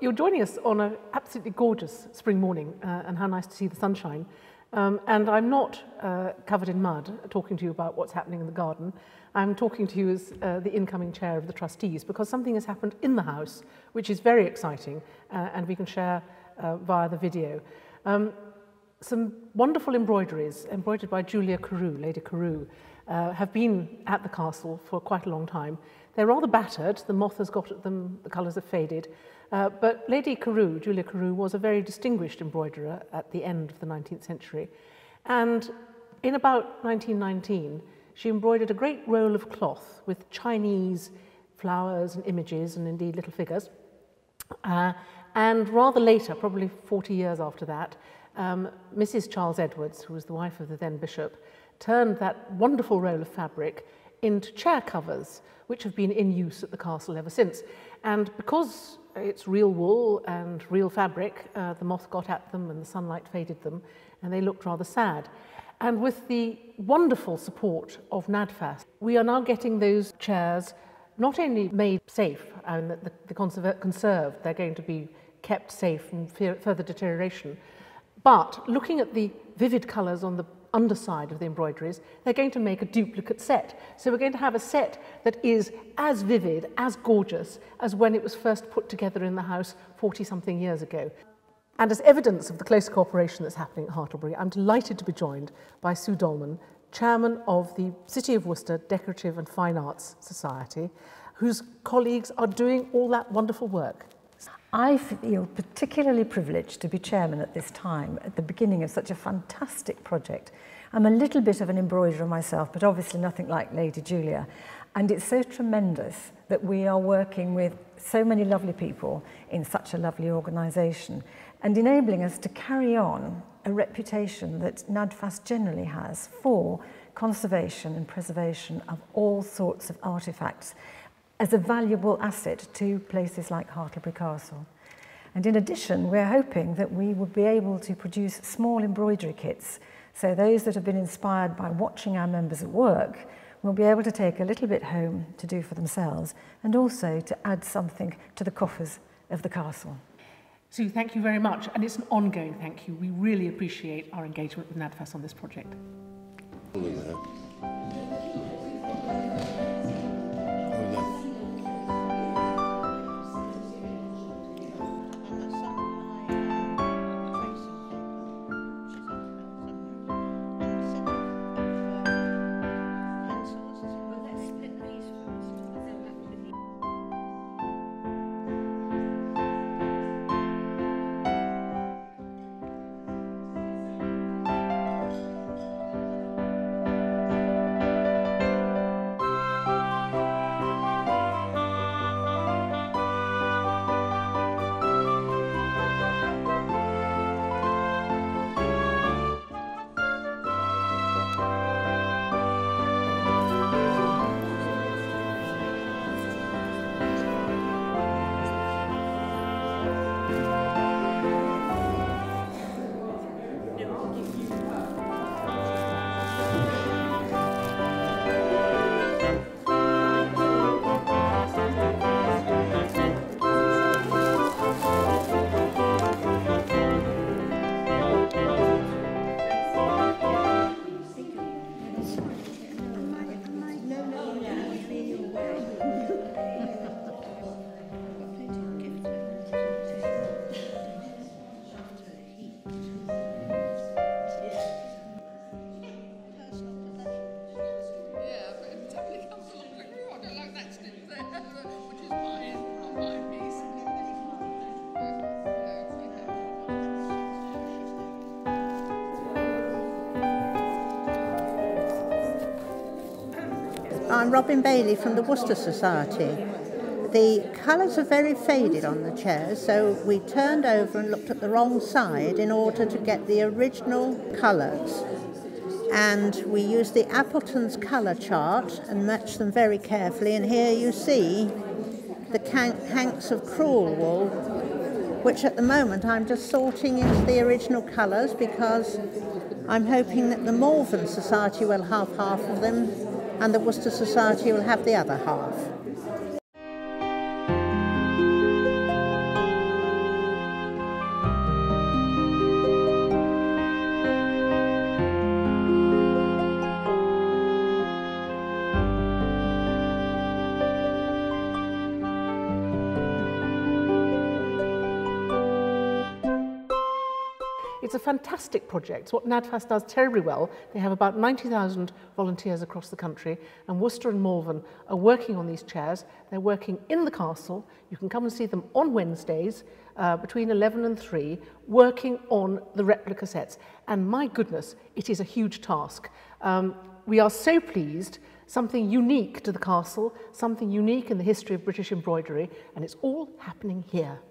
you're joining us on an absolutely gorgeous spring morning, and how nice to see the sunshine. And I'm not covered in mud talking to you about what's happening in the garden. I'm talking to you as the incoming chair of the trustees, because something has happened in the house which is very exciting, and we can share via the video. Some wonderful embroideries, embroidered by Julia Carew, Lady Carew, have been at the castle for quite a long time. They're rather battered, the moth has got at them, the colours have faded, but Lady Carew, Julia Carew, was a very distinguished embroiderer at the end of the 19th century. And in about 1919, she embroidered a great roll of cloth with Chinese flowers and images and indeed little figures. And rather later, probably 40 years after that, Mrs. Charles Edwards, who was the wife of the then bishop, turned that wonderful roll of fabric into chair covers, which have been in use at the castle ever since. And because it's real wool and real fabric, the moth got at them and the sunlight faded them, and they looked rather sad. And with the wonderful support of NADFAS, we are now getting those chairs not only made safe and conserved, they're going to be kept safe from further deterioration, but looking at the vivid colours on the underside of the embroideries, they're going to make a duplicate set. So we're going to have a set that is as vivid, as gorgeous as when it was first put together in the house 40-something years ago. And as evidence of the close cooperation that's happening at Hartlebury, I'm delighted to be joined by Sue Dolman, Chairman of the City of Worcester Decorative and Fine Arts Society, whose colleagues are doing all that wonderful work. I feel particularly privileged to be chairman at this time, at the beginning of such a fantastic project. I'm a little bit of an embroiderer myself, but obviously nothing like Lady Julia. And it's so tremendous that we are working with so many lovely people in such a lovely organisation and enabling us to carry on a reputation that NADFAS generally has for conservation and preservation of all sorts of artefacts as a valuable asset to places like Hartlebury Castle. And in addition, we're hoping that we will be able to produce small embroidery kits, so those that have been inspired by watching our members at work will be able to take a little bit home to do for themselves, and also to add something to the coffers of the castle. Sue, thank you very much, and it's an ongoing thank you. We really appreciate our engagement with NADFAS on this project. I'm Robin Bailey from the Worcester Society. The colours are very faded on the chairs, so we turned over and looked at the wrong side in order to get the original colours. And we used the Appleton's colour chart and matched them very carefully, and here you see the hanks of crewel wool, which at the moment I'm just sorting into the original colours, because I'm hoping that the Malvern Society will have half of them and the Worcester Society will have the other half. it's a fantastic project. It's what NADFAS does terribly well. They have about 90,000 volunteers across the country, and Worcester and Malvern are working on these chairs. They're working in the castle. You can come and see them on Wednesdays between 11 and 3, working on the replica sets. And my goodness, it is a huge task. We are so pleased, something unique to the castle, something unique in the history of British embroidery, and it's all happening here.